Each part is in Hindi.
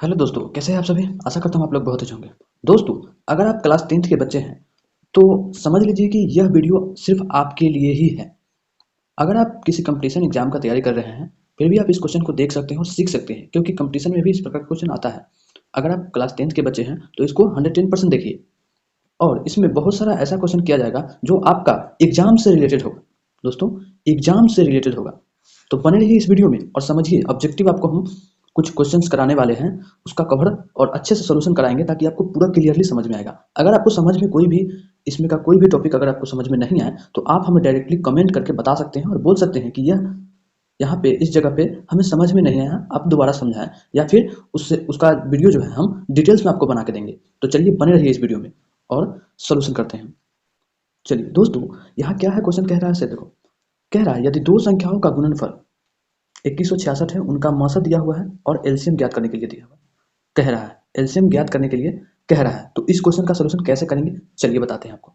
हेलो दोस्तों, कैसे हैं आप सभी। आशा करता हूँ आप लोग बहुत अच्छे होंगे। दोस्तों, अगर आप क्लास 10th के बच्चे हैं तो समझ लीजिए कि यह वीडियो सिर्फ आपके लिए ही है। अगर आप किसी कंपटीशन एग्जाम का तैयारी कर रहे हैं फिर भी आप इस क्वेश्चन को देख सकते हैं और सीख सकते हैं, क्योंकि कंपटीशन में भी इस प्रकार का क्वेश्चन आता है। अगर आप क्लास 10th के बच्चे हैं तो इसको 110% देखिए, और इसमें बहुत सारा ऐसा क्वेश्चन किया जाएगा जो आपका एग्जाम से रिलेटेड होगा। दोस्तों, एग्जाम से रिलेटेड होगा, तो बने रहिए इस वीडियो में और समझिए। ऑब्जेक्टिव आपको हम कुछ क्वेश्चंस कराने वाले हैं, उसका कवर और अच्छे से सोल्यूशन कराएंगे ताकि आपको पूरा क्लियरली समझ में आएगा। अगर आपको समझ में कोई भी इसमें का कोई भी टॉपिक अगर आपको समझ में नहीं आए तो आप हमें डायरेक्टली कमेंट करके बता सकते हैं और बोल सकते हैं कि यह यहाँ पे इस जगह पे हमें समझ में नहीं आया, आप दोबारा समझाएं, या फिर उससे उसका वीडियो जो है हम डिटेल्स में आपको बना के देंगे। तो चलिए बने रहिए इस वीडियो में और सोल्यूशन करते हैं। चलिए दोस्तों, यहाँ क्या है, क्वेश्चन कह रहा है से देखो। कह रहा है यदि दो संख्याओं का गुणनफल 2166 है, उनका मौसा दिया हुआ है और एलसीएम ज्ञात करने के लिए दिया हुआ है। कह रहा है एलसीएम ज्ञात करने के लिए कह रहा है, तो इस क्वेश्चन का सोल्यूशन कैसे करेंगे चलिए बताते हैं आपको।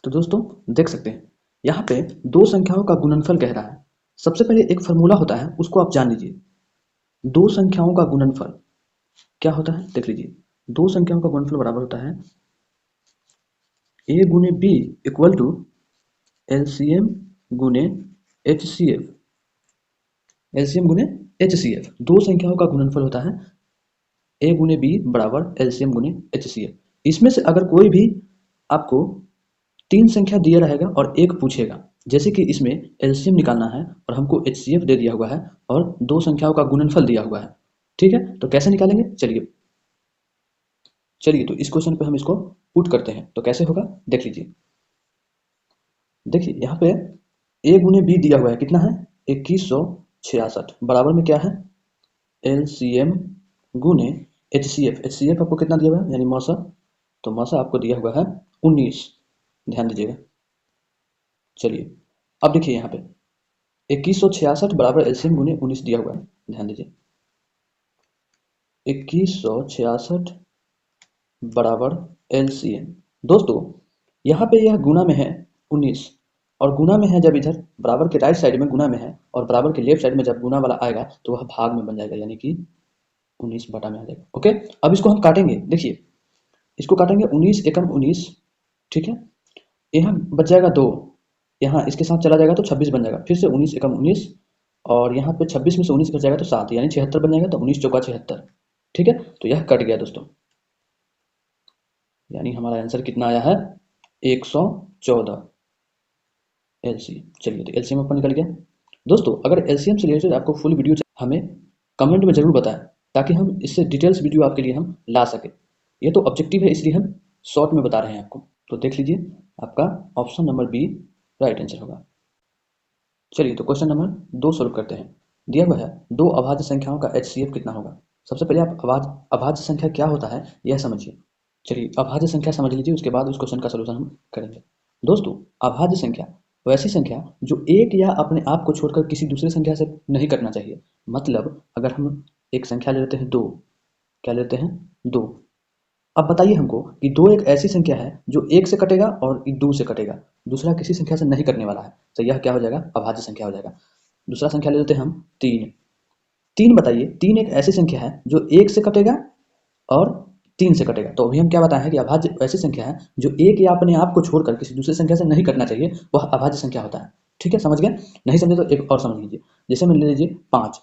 तो दोस्तों देख सकते हैं यहाँ पे दो संख्याओं का गुणनफल कह रहा है। सबसे पहले एक फॉर्मूला होता है, उसको आप जान लीजिए। दो संख्याओं का गुणनफल क्या होता है देख लीजिए। दो संख्याओं का गुणनफल बराबर होता है ए गुने बी इक्वल टू एलसीएम गुने एचसीएफ। एलसीएम गुने एचसीएफ दो संख्याओं का गुणनफल होता है ए गुने बी बराबर एलसीएम गुने एचसीएफ। इसमें से अगर कोई भी आपको तीन संख्या दिया रहेगा और एक पूछेगा, जैसे कि इसमें एलसीएम निकालना है और हमको एचसीएफ दे दिया हुआ है और दो संख्याओं का गुणनफल दिया हुआ है। ठीक है, तो कैसे निकालेंगे चलिए। चलिए तो इस क्वेश्चन पे हम इसको पुट करते हैं, तो कैसे होगा देख लीजिए। देखिए यहाँ पे ए गुने बी दिया हुआ है, कितना है 2166, बराबर में क्या है एलसीएम गुने एचसीएफ। एचसीएफ आपको कितना दिया हुआ है यानी मौसा, तो मौसा आपको दिया हुआ है 19। ध्यान दीजिएगा। चलिए अब देखिए यहाँ पे 2166 बराबर एलसीएम गुने 19 दिया हुआ है। ध्यान दीजिए 2166 बराबर एलसीएम। दोस्तों यहाँ पे यह गुना में है 19, और गुना में है जब इधर बराबर के राइट साइड में गुना में है और बराबर के लेफ्ट साइड में जब गुना वाला आएगा तो वह भाग में बन जाएगा, यानी कि 19 बटा में आ जाएगा। ओके, अब इसको हम काटेंगे। देखिए इसको काटेंगे 19 एकम 19। ठीक है, यहाँ बच जाएगा 2, यहाँ इसके साथ चला जाएगा तो 26 बन जाएगा। फिर से 19 एकम 19, और यहाँ पे 26 में से 19 बच जाएगा तो 7 यानी 76 बन जाएगा। तो 19 चौका 76। ठीक है, तो यह कट गया दोस्तों, यानी हमारा आंसर कितना आया है 114 एलसीएम। चलिए तो एलसीएम अपन निकल गया। दोस्तों अगर एलसीएम से रिलेटेड आपको फुल वीडियो हमें कमेंट में जरूर बताएं, ताकि हम इससे डिटेल्स वीडियो आपके लिए हम ला सके। ये तो ऑब्जेक्टिव है इसलिए हम शॉर्ट में बता रहे हैं आपको। तो देख लीजिए आपका option number B right answer होगा। चलिए तो क्वेश्चन नंबर 2 सोल्व करते हैं। दिया हुआ है दो अभाज्य संख्याओं का एचसीएफ कितना होगा। सबसे पहले आप अभाज्य संख्या क्या होता है यह समझिए। चलिए अभाज्य संख्या समझ लीजिए, उसके बाद उस क्वेश्चन का सोल्यूशन हम करेंगे। दोस्तों अभाज्य संख्या वैसी संख्या जो एक या अपने आप को छोड़कर किसी दूसरे संख्या से नहीं करना चाहिए। मतलब अगर हम एक संख्या ले लेते हैं 2, क्या लेते हैं 2। अब बताइए हमको कि 2 एक ऐसी संख्या है जो 1 से कटेगा और 2 से कटेगा, दूसरा किसी संख्या से नहीं कटने वाला है, तो यह क्या हो जाएगा अभाज्य संख्या हो जाएगा। दूसरा संख्या ले लेते हैं हम 3। 3 बताइए, 3 एक ऐसी संख्या है जो 1 से कटेगा और 3 से कटेगा, तो अभी हम क्या बताए हैं कि अभाज्य ऐसी संख्या है जो एक या अपने आप को छोड़कर किसी दूसरे संख्या से नहीं कटना चाहिए, वह अभाज्य संख्या होता है। ठीक है, समझ गए। नहीं समझे तो एक और समझ लीजिए। जैसे में ले लीजिए 5।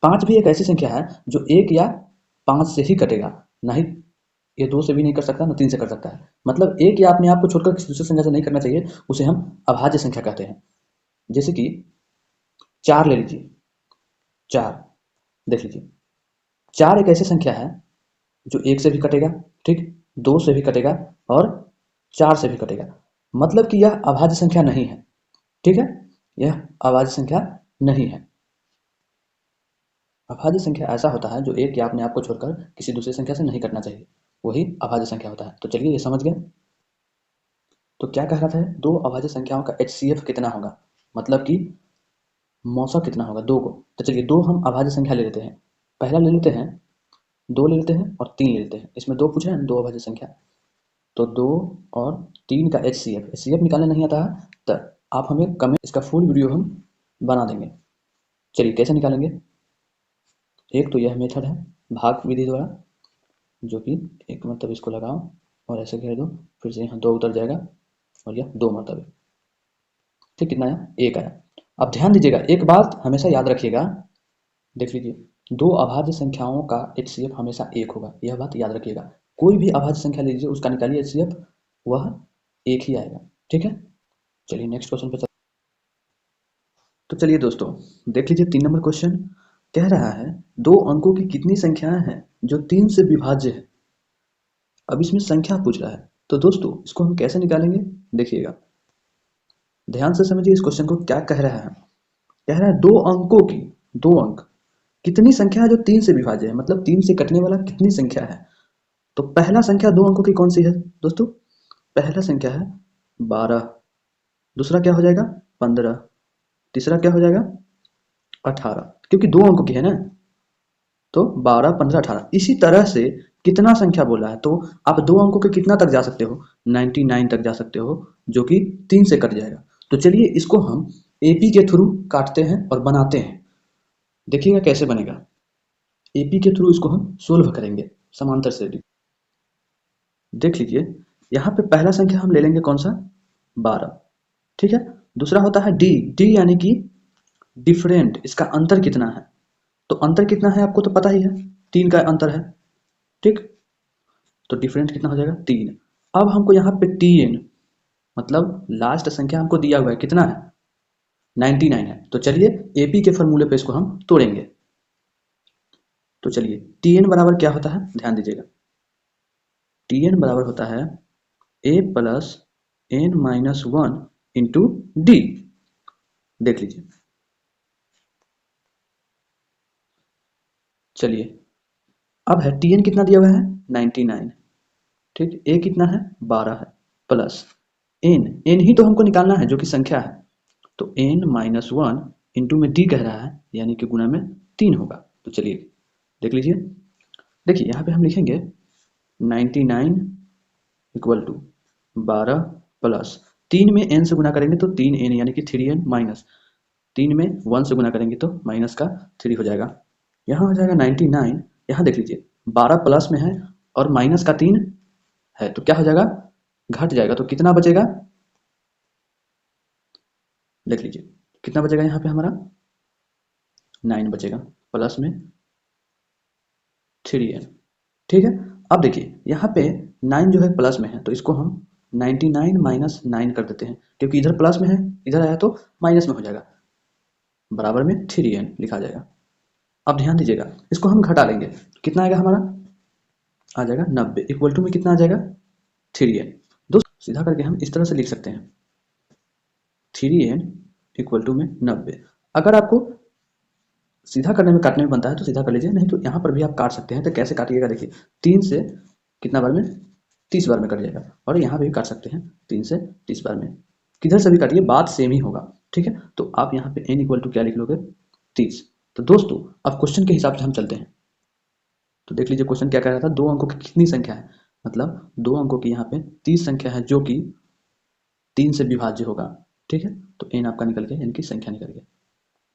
5 भी एक ऐसी संख्या है जो 1 या 5 से ही कटेगा, नहीं ये 2 से भी नहीं कर सकता ना 3 से कर सकता है। मतलब एक या अपने आप को छोड़कर किसी दूसरे संख्या से नहीं करना चाहिए, उसे हम अभाज्य संख्या कहते हैं। जैसे कि 4 ले लीजिए। 4 देख लीजिए, 4 एक ऐसी संख्या है जो 1 से भी कटेगा, ठीक, 2 से भी कटेगा और 4 से भी कटेगा। मतलब कि यह अभाज्य संख्या नहीं है। ठीक है, यह अभाज्य संख्या नहीं है। अभाज्य संख्या ऐसा होता है जो एक या अपने आप को छोड़कर किसी दूसरी संख्या से नहीं करना चाहिए, वही अभाज्य संख्या होता है। तो चलिए ये समझ गए। तो क्या कह रहा था, दो अभाज्य संख्याओं का एचसीएफ कितना होगा, मतलब कि मौसा कितना होगा दो को। तो चलिए दो हम अभाज्य संख्या ले लेते हैं। पहला ले लेते हैं 2 ले लेते हैं और 3 ले लेते हैं। इसमें 2 पूछ रहे हैं, 2 अभाज्य संख्या। तो 2 और 3 का एचसीएफ निकालने नहीं आता है तो आप हमें कमेंट, इसका फुल वीडियो हम बना देंगे। चलिए कैसे निकालेंगे। एक तो यह मेथड है भाग विधि द्वारा, जो कि एक मतलब इसको लगाओ और ऐसे घेर दो, फिर से यहाँ 2 उतर जाएगा और यह 2 मरतबे। ठीक, कितना आया? 1 आया। अब ध्यान दीजिएगा, एक बात हमेशा याद रखिएगा, देख लीजिए 2 अभाज्य संख्याओं का HCF हमेशा 1 होगा, यह बात याद रखिएगा। कोई भी अभाज्य संख्या लीजिए, उसका निकालिए HCF, वह 1 ही आएगा। ठीक है, चलिए नेक्स्ट क्वेश्चन पे चलते। तो चलिए दोस्तों, देख लीजिए 3 नंबर क्वेश्चन कह रहा है 2 अंकों की कितनी संख्याएं हैं जो 3 से विभाज्य है। अब इसमें संख्या पूछ रहा है, तो दोस्तों इसको हम कैसे निकालेंगे, देखिएगा ध्यान से समझिए इस क्वेश्चन को क्या कह रहा है। कह रहा है 2 अंकों की, 2 अंक कितनी संख्या है जो 3 से विभाज्य है, मतलब 3 से कटने वाला कितनी संख्या है। तो पहला संख्या 2 अंकों की कौन सी है दोस्तों? पहला संख्या है 12, दूसरा क्या हो जाएगा 15, तीसरा क्या हो जाएगा 18, क्योंकि 2 अंकों की है ना, तो 12, 15, 18। इसी तरह से कितना संख्या बोला है, तो आप 2 अंकों के कितना तक जा सकते हो, 99 तक जा सकते हो, जो कि 3 से कट जाएगा। तो चलिए इसको हम एपी के थ्रू काटते हैं और बनाते हैं, देखिएगा कैसे बनेगा। एपी के थ्रू इसको हम सोल्व करेंगे समांतर श्रेणी। देख लीजिए यहाँ पे पहला संख्या हम ले लेंगे कौन सा 12, ठीक है। दूसरा होता है डी, डी यानी कि डिफरेंट, इसका अंतर कितना है। तो अंतर कितना है आपको तो पता ही है, 3 का अंतर है, ठीक। तो डिफरेंट कितना हो जाएगा 3। अब हमको यहाँ पे टीएन मतलब लास्ट संख्या हमको दिया हुआ है कितना है 99 है। तो चलिए एपी के फॉर्मूले पे इसको हम तोड़ेंगे। तो चलिए टीएन बराबर क्या होता है, ध्यान दीजिएगा। टीएन बराबर होता है A plus N minus 1 into D. देख लीजिए, चलिए अब है टीएन कितना दिया हुआ है 99, ठीक। ए कितना है 12 है, प्लस एन, एन ही तो हमको निकालना है जो कि संख्या है। तो एन माइनस 1 इंटू में डी कह रहा है, यानी कि गुना में 3 होगा। तो चलिए देख लीजिए, देखिए यहाँ पे हम लिखेंगे 99 इक्वल टू 12 प्लस 3 में n से गुना करेंगे तो 3n यानी कि 3n माइनस 3 में 1 से गुना करेंगे तो माइनस का 3 हो जाएगा। यहाँ हो जाएगा 99, यहाँ देख लीजिए 12 प्लस में है और माइनस का 3 है, तो क्या हो जाएगा घट जाएगा। तो कितना बचेगा, देख लीजिए कितना बचेगा यहाँ पे हमारा 9 बचेगा प्लस में 3n, ठीक है। अब देखिए यहाँ पे 9 जो है प्लस में है, तो इसको हम 99 माइनस 9 कर देते हैं, क्योंकि इधर प्लस में है इधर आया तो माइनस में हो जाएगा, बराबर में 3n लिखा जाएगा। अब ध्यान दीजिएगा इसको हम घटा लेंगे, कितना आएगा हमारा आ जाएगा 90 इक्वल टू में कितना आ जाएगा 3n। दोस्तों सीधा करके हम इस तरह से लिख सकते हैं 3n इक्वल टू में 90। अगर आपको सीधा करने में काटने में बनता है तो सीधा कर लीजिए, नहीं तो यहाँ पर भी आप काट सकते हैं। तो कैसे काटिएगा देखिए, 3 से कितना बार में 30 बार में कट जाएगा, और यहाँ पे भी काट सकते हैं 3 से 30 बार में, किधर से भी काटिए बात सेम ही होगा, ठीक है। तो आप यहाँ पे n इक्वल टू क्या लिख लोगे 30। तो दोस्तों अब क्वेश्चन के हिसाब से हम चलते हैं। तो देख लीजिए क्वेश्चन क्या कह रहा था, 2 अंकों की कितनी संख्या है, मतलब 2 अंकों की यहाँ पे 30 संख्या है जो कि 3 से विभाज्य होगा, ठीक है। तो n आपका निकल गया, यानी कि संख्या निकल गया।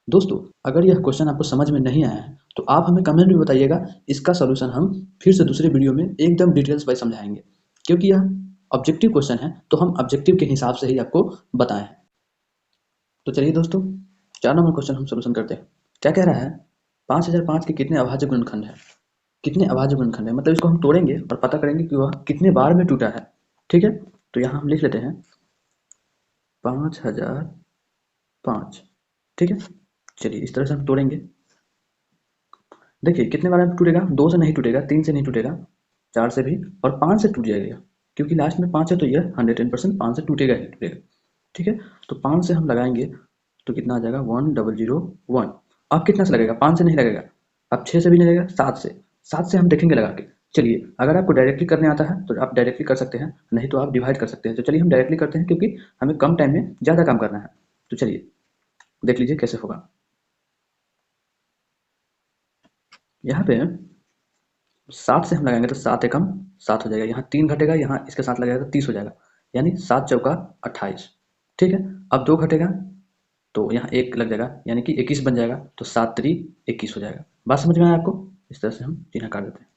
दोस्तों अगर यह क्वेश्चन आपको समझ में नहीं आया है तो आप हमें कमेंट में बताइएगा, इसका सलूशन हम फिर से दूसरे वीडियो में एकदम डिटेल्स वाइज समझाएंगे, क्योंकि यह ऑब्जेक्टिव क्वेश्चन है तो हम ऑब्जेक्टिव के हिसाब से ही आपको बताएं हैं। तो चलिए दोस्तों 4 नंबर क्वेश्चन हम सलूशन करते हैं। क्या कह रहा है 5005 के कितने अभाज्य गुणनखंड है, कितने अभाज्य गुणनखंड है, मतलब इसको हम तोड़ेंगे और पता करेंगे कि वह कितने बार में टूटा है, ठीक है। तो यहाँ हम लिख लेते हैं 5005, ठीक है। चलिए इस तरह से हम तोड़ेंगे, देखिए कितने बार में टूटेगा, 2 से नहीं टूटेगा, 3 से नहीं टूटेगा, 4 से भी, और 5 से टूट जाएगा, क्योंकि लास्ट में 5 है तो यह 110% 5 से टूटेगा ही टूटेगा, ठीक है। तो 5 से हम लगाएंगे तो कितना आ जाएगा 1001। अब कितना से लगेगा 5 से नहीं लगेगा, अब 6 से भी नहीं लगेगा, 7 से हम देखेंगे लगा के। चलिए अगर आपको डायरेक्टली करने आता है तो आप डायरेक्टली कर सकते हैं, नहीं तो आप डिवाइड कर सकते हैं। तो चलिए हम डायरेक्टली करते हैं, क्योंकि हमें कम टाइम में ज़्यादा काम करना है। तो चलिए देख लीजिए कैसे होगा। यहाँ पे 7 से हम लगाएंगे तो 7 एकम 7 हो जाएगा, यहाँ 3 घटेगा, यहाँ इसके साथ लगाएगा तो 30 हो जाएगा, यानी 7 चौका 28, ठीक है। अब 2 घटेगा तो यहाँ 1 लग जाएगा, यानी कि 21 बन जाएगा, तो 7 3 21 हो जाएगा। बात समझ में आया आपको? इस तरह से हम चिन्ह काट देते हैं।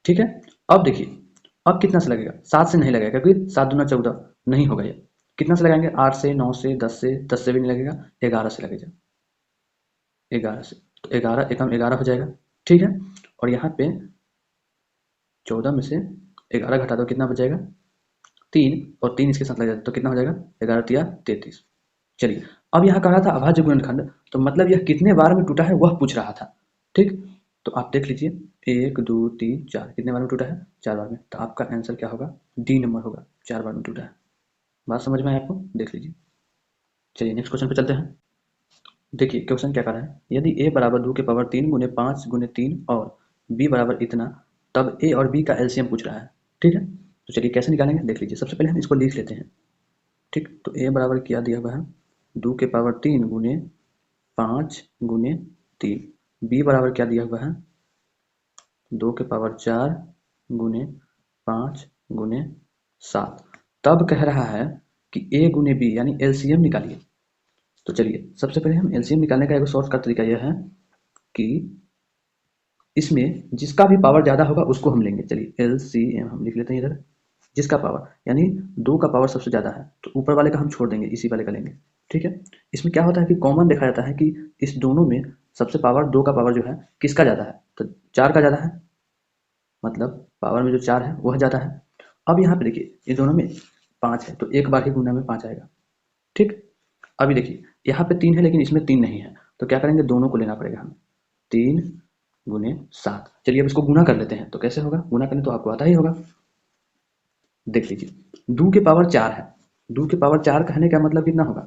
ठीक है, अब देखिए, अब कितना से लगेगा? 7 से नहीं लगेगा क्योंकि 7 दूना 14 नहीं होगा ये। कितना से लगाएंगे? 8 से, 9 से, 10 से, 10 से भी नहीं लगेगा, 11 से लगेगा। 11 से, तो 11 एकम 11 हो जाएगा। ठीक है, और यहाँ पे 14 में से 11 घटा दो, कितना बचेगा? 3, और 3 इसके साथ लग जाता तो कितना हो जाएगा? 11 तिया 33। चलिए, अब यहाँ कहा था अभाज्य गुणनखंड, तो मतलब यह कितने बार में टूटा है वह पूछ रहा था। ठीक, तो आप देख लीजिए, 1 2 3 4 कितने बार में टूटा है? 4 बार में, तो आपका आंसर क्या होगा? डी नंबर होगा, 4 बार में टूटा है। बात समझ में आया आपको? देख लीजिए। चलिए नेक्स्ट क्वेश्चन पे चलते हैं। देखिए क्वेश्चन क्या कर रहा है, यदि a बराबर 2 के पावर 3 गुने 5 गुने 3 और b बराबर इतना, तब a और b का एलसीएम पूछ रहा है। ठीक है, तो चलिए कैसे निकालेंगे देख लीजिए। सबसे पहले हम इसको लिख लेते हैं। ठीक, तो a बराबर क्या दिया हुआ है? 2 के पावर 3 गुने 5 गुने 3। b बराबर क्या दिया हुआ है? 2 के पावर 4 गुने 5 गुने 7। तब कह रहा है कि a गुने b यानी एलसीएम निकालिए। तो चलिए सबसे पहले हम एलसीएम निकालने का एक शॉर्टकट तरीका यह है कि इसमें जिसका भी पावर ज़्यादा होगा उसको हम लेंगे। चलिए एलसीएम हम लिख लेते हैं इधर, जिसका पावर यानी 2 का पावर सबसे ज़्यादा है तो ऊपर वाले का हम छोड़ देंगे, इसी वाले का लेंगे। ठीक है, इसमें क्या होता है कि कॉमन देखा जाता है कि इस दोनों में सबसे पावर 2 का पावर जो है किसका ज़्यादा है? तो 4 का ज़्यादा है, मतलब पावर में जो 4 है वह ज़्यादा है। अब यहाँ पे देखिए ये दोनों में 5 है, तो एक बार ही गुना में 5 आएगा। ठीक, अभी देखिए यहाँ पे 3 है लेकिन इसमें 3 नहीं है, तो क्या करेंगे? दोनों को लेना पड़ेगा हमें। 3 गुने 7। चलिए अब इसको गुना कर लेते हैं, तो कैसे होगा? गुना करें तो आपको आता ही होगा। देख लीजिए, 2 के पावर 4 है, 2 के पावर 4 कहने का मतलब कितना होगा?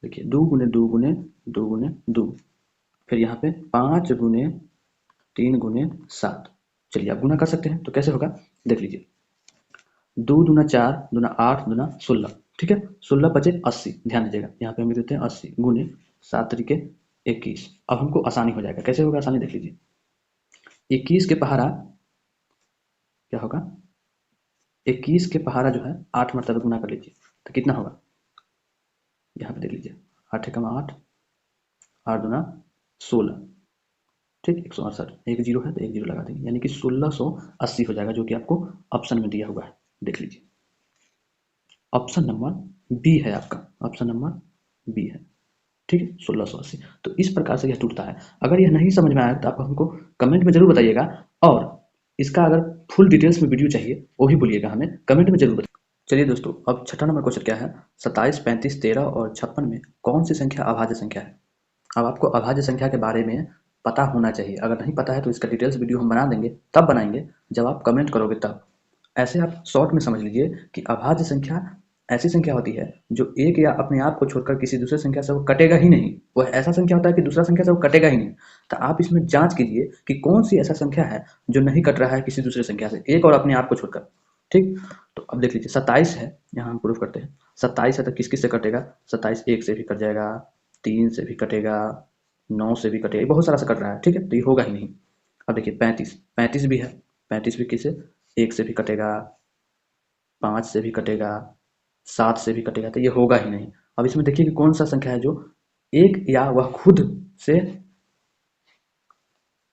देखिए 2 गुने 2 गुने 2 गुने 2, फिर यहाँ पे 5 गुने 3 गुने 7। चलिए आप गुना कर सकते हैं, तो कैसे होगा देख लीजिए। 2 दूना 4 दूना 8 दूना 16। ठीक है, 16 पचे 80। ध्यान दीजिएगा यहाँ पे हम लिख देते हैं 80 गुने 7 तरीके 21। अब हमको आसानी हो जाएगा। कैसे होगा आसानी देख लीजिए। 21 के पहाड़ा क्या होगा? 21 के पहाड़ा जो है 8 मरतबा गुना कर लीजिए, तो कितना होगा? यहाँ पे देख लीजिए, 8 एकम 8, 8 दूना 16। ठीक, 168। एक जीरो है तो एक जीरो लगा देंगे, यानी कि 1680 हो जाएगा, जो कि आपको ऑप्शन में दिया हुआ है। देख लीजिए, ऑप्शन नंबर बी है आपका, ऑप्शन नंबर बी है। ठीक है, 1680। तो इस प्रकार से यह टूटता है। अगर यह नहीं समझ में आया तो आप हमको कमेंट में जरूर बताइएगा, और इसका अगर फुल डिटेल्स में वीडियो चाहिए वो भी बोलिएगा, हमें कमेंट में जरूर बताइए। चलिए दोस्तों, अब छठा नंबर क्वेश्चन क्या है? 27, 35, 13 और 56 में कौन सी संख्या अभाज्य संख्या है? अब आपको अभाज्य संख्या के बारे में पता होना चाहिए। अगर नहीं पता है तो इसका डिटेल्स वीडियो हम बना देंगे, तब बनाएंगे जब आप कमेंट करोगे तब। ऐसे आप शॉर्ट में समझ लीजिए कि अभाज्य संख्या ऐसी संख्या होती है जो एक या अपने आप को छोड़कर किसी दूसरे संख्या से वो कटेगा ही नहीं। वह ऐसा संख्या होता है कि दूसरा संख्या से वो कटेगा ही नहीं। तो आप इसमें जांच कीजिए कि कौन सी ऐसा संख्या है जो नहीं कट रहा है किसी दूसरे संख्या से, एक और अपने आप को छोड़कर। ठीक, तो अब देख लीजिए 27 है, यहाँ हम प्रूफ करते हैं। 27 है तो किस किस से कटेगा? 27 1 से भी कट जाएगा, 3 से भी कटेगा, 9 से भी कटेगा, बहुत सारा से कट रहा है। ठीक है, तो ये होगा ही नहीं। अब देखिए 35, 35 भी है, 35 भी किससे? 1 से भी कटेगा, 5 से भी कटेगा, 7 से भी कटेगा, तो ये होगा ही नहीं। अब इसमें देखिए कि कौन सा संख्या है जो एक या वह खुद से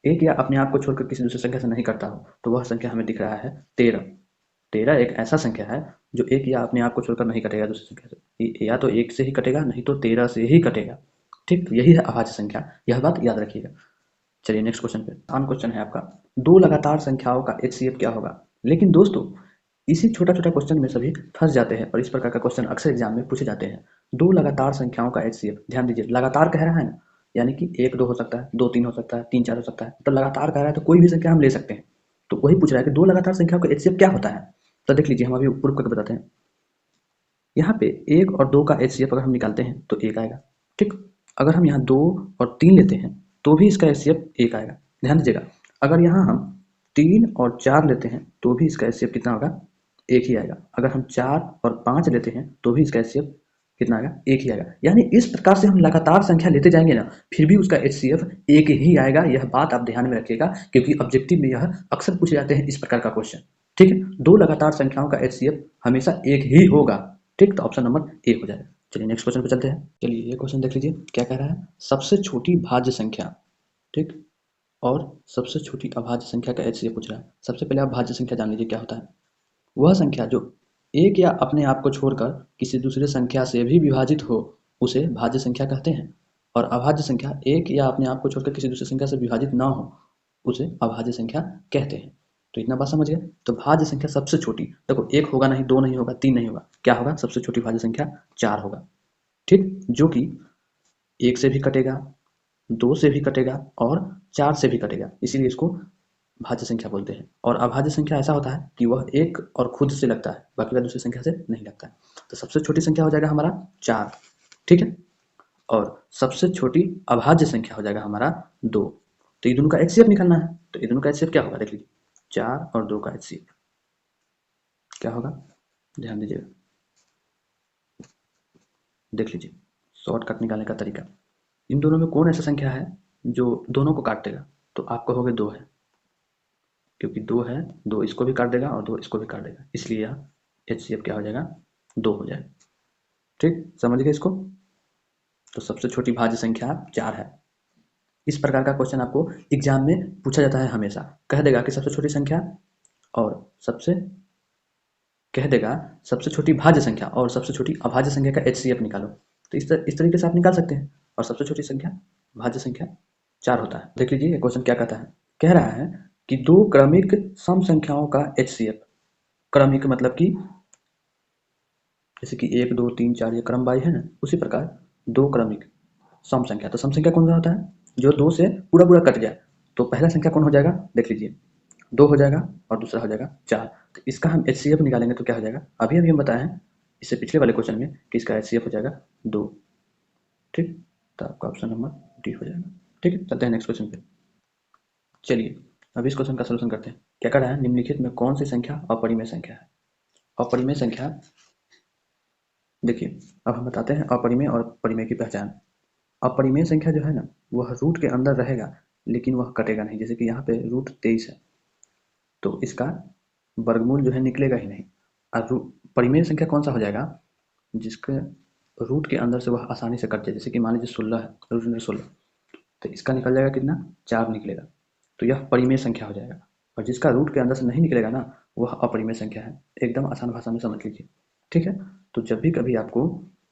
एक या अपने आप को छोड़कर किसी दूसरी संख्या से नहीं कटता हो, तो वह संख्या हमें दिख रहा है 13। 13 एक ऐसा संख्या है जो एक या अपने आप को छोड़कर नहीं कटेगा दूसरी संख्या से, या तो 1 से ही कटेगा, नहीं तो 13 से ही कटेगा। ठीक, तो यही है अभाज्य संख्या, यह बात याद रखिएगा। चलिए नेक्स्ट क्वेश्चन पे। आसान क्वेश्चन है आपका, दो लगातार संख्याओं का एचसीएफ क्या होगा? लेकिन दोस्तों इसी छोटा छोटा क्वेश्चन में सभी फंस जाते हैं, और इस प्रकार का क्वेश्चन अक्सर एग्जाम में पूछे जाते हैं। दो लगातार संख्याओं का एचसीएफ, ध्यान दीजिए, लगातार कह रहा है ना, यानी कि 1 2 हो सकता है, 2 3 हो सकता है, 3 4 हो सकता है। तो लगातार कह रहा है तो कोई भी संख्या हम ले सकते हैं। तो वही पूछ रहा है कि दो लगातार संख्याओं का एचसीएफ क्या होता है। तो देख लीजिए, हम अभी प्रूफ करके बताते हैं। यहाँ पे 1 और 2 का एचसीएफ अगर हम निकालते हैं तो 1 आएगा। ठीक, अगर हम यहाँ 2 और 3 लेते हैं तो भी इसका एचसीएफ 1 आएगा। ध्यान दीजिएगा, अगर यहाँ हम 3 और 4 लेते हैं तो भी इसका एचसीएफ कितना होगा? 1 ही आएगा। अगर हम 4 और 5 लेते हैं तो भी इसका एचसीएफ कितना आएगा? 1 ही आएगा। यानी इस प्रकार से हम लगातार संख्या लेते जाएंगे ना, फिर भी उसका एचसीएफ 1 ही आएगा। यह बात आप ध्यान में रखिएगा, क्योंकि ऑब्जेक्टिव में यह अक्सर पूछे जाते हैं इस प्रकार का क्वेश्चन। ठीक है, दो लगातार संख्याओं का एचसीएफ हमेशा 1 ही होगा। ठीक, तो ऑप्शन नंबर ए हो जाएगा। चलिए नेक्स्ट क्वेश्चन पे चलते हैं। चलिए ये क्वेश्चन देख लीजिए, क्या कह रहा है? सबसे छोटी भाज्य संख्या ठीक। और सबसे छोटी अभाज्य संख्या का HCF पूछ रहा है। सबसे पहले आप भाज्य संख्या जान लीजिए क्या होता है। वह संख्या जो एक या अपने आप को छोड़कर किसी दूसरे संख्या से भी विभाजित हो उसे भाज्य संख्या कहते हैं, और अभाज्य संख्या एक या अपने आप को छोड़कर किसी दूसरी संख्या से विभाजित ना हो उसे अभाज्य संख्या कहते हैं। तो इतना बात समझ गए। तो भाज्य संख्या सबसे छोटी, देखो एक होगा नहीं, दो नहीं होगा, तीन नहीं होगा, क्या होगा? सबसे छोटी भाज्य संख्या 4 होगा। ठीक, जो कि एक से भी कटेगा, दो से भी कटेगा और 4 से भी कटेगा, इसीलिए इसको भाज्य संख्या बोलते हैं। और अभाज्य संख्या ऐसा होता है कि वह एक और खुद से लगता है, बाकी का दूसरी संख्या से नहीं लगता है। तो सबसे छोटी संख्या हो जाएगा हमारा 4, ठीक है। और सबसे छोटी अभाज्य संख्या हो जाएगा हमारा 2। तो ये दोनों का HCF निकालना है। तो ये दोनों का HCF क्या होगा देख लीजिए, 4 और 2 का HCF क्या होगा, ध्यान दीजिएगा, देख लीजिए शॉर्टकट निकालने का तरीका। इन दोनों में कौन ऐसा संख्या है जो दोनों को काट देगा? तो आप कहोगे 2 है, क्योंकि 2 है, 2 इसको भी काट देगा और 2 इसको भी काट देगा, इसलिए यह HCF क्या हो जाएगा, 2 हो जाएगा। ठीक, समझ गए इसको। तो सबसे छोटी भाज्य संख्या 4 है। इस प्रकार का क्वेश्चन आपको एग्जाम में पूछा जाता है हमेशा। कह देगा कि सबसे छोटी संख्या और सबसे कह देगा सबसे छोटी भाज्य संख्या और सबसे छोटी अभाज्य संख्या का HCF निकालो। तो इस तरीके से आप निकाल सकते हैं। और सबसे छोटी संख्या भाज्य संख्या 4 होता है। देख लीजिए ये क्वेश्चन क्या कहता है। कह रहा है कि दो क्रमिक सम संख्याओं का HCF, क्रमिक मतलब कि जैसे कि 1 2 3 4 ये क्रम वाई है ना, उसी प्रकार दो क्रमिक सम संख्या। तो सम संख्या कौन सा होता है, जो 2 से पूरा पूरा कट जाए। तो पहला संख्या कौन हो जाएगा, देख लीजिए 2 हो जाएगा और दूसरा हो जाएगा 4। तो इसका हम HCF निकालेंगे तो क्या हो जाएगा, अभी अभी हम बताए हैं इससे पिछले वाले क्वेश्चन में कि इसका HCF हो जाएगा 2। ठीक, तो आपका ऑप्शन नंबर डी हो जाएगा। ठीक है, चलते हैं नेक्स्ट क्वेश्चन पे। चलिए अब इस क्वेश्चन का सलूशन करते हैं। क्या कह रहा है, निम्नलिखित में कौन सी संख्या अपरिमेय संख्या है? अपरिमेय संख्या, देखिए अब हम बताते हैं अपरिमेय और परिमेय की पहचान। अपरिमेय संख्या जो है ना, वह रूट के अंदर रहेगा लेकिन वह कटेगा नहीं। जैसे कि यहाँ पे रूट 23 है, तो इसका वर्गमूल जो है निकलेगा ही नहीं। और परिमेय संख्या कौन सा हो जाएगा, जिसके रूट के अंदर से वह आसानी से कट जाए। जैसे कि मान लीजिए 16 है, रूट अंदर 16, तो इसका निकल जाएगा कितना, 4 निकलेगा। तो यह परिमेय संख्या हो जाएगा। और जिसका रूट के अंदर से नहीं निकलेगा ना, वह अपरिमेय संख्या है। एकदम आसान भाषा में समझ लीजिए, ठीक है। तो जब भी कभी आपको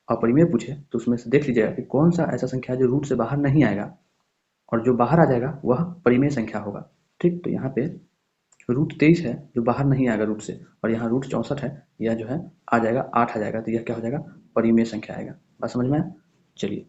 अपरिमेय पूछे तो उसमें से देख लीजिएगा कि कौन सा ऐसा संख्या है जो रूट से बाहर नहीं आएगा, और जो बाहर आ जाएगा वह परिमेय संख्या होगा। ठीक, तो यहाँ पे रूट 23 है जो बाहर नहीं आएगा रूट से, और यहाँ रूट 64 है, यह जो है आ जाएगा 8 आ जाएगा, तो यह क्या हो जाएगा, परिमेय संख्या आएगा। बात समझ में आया? चलिए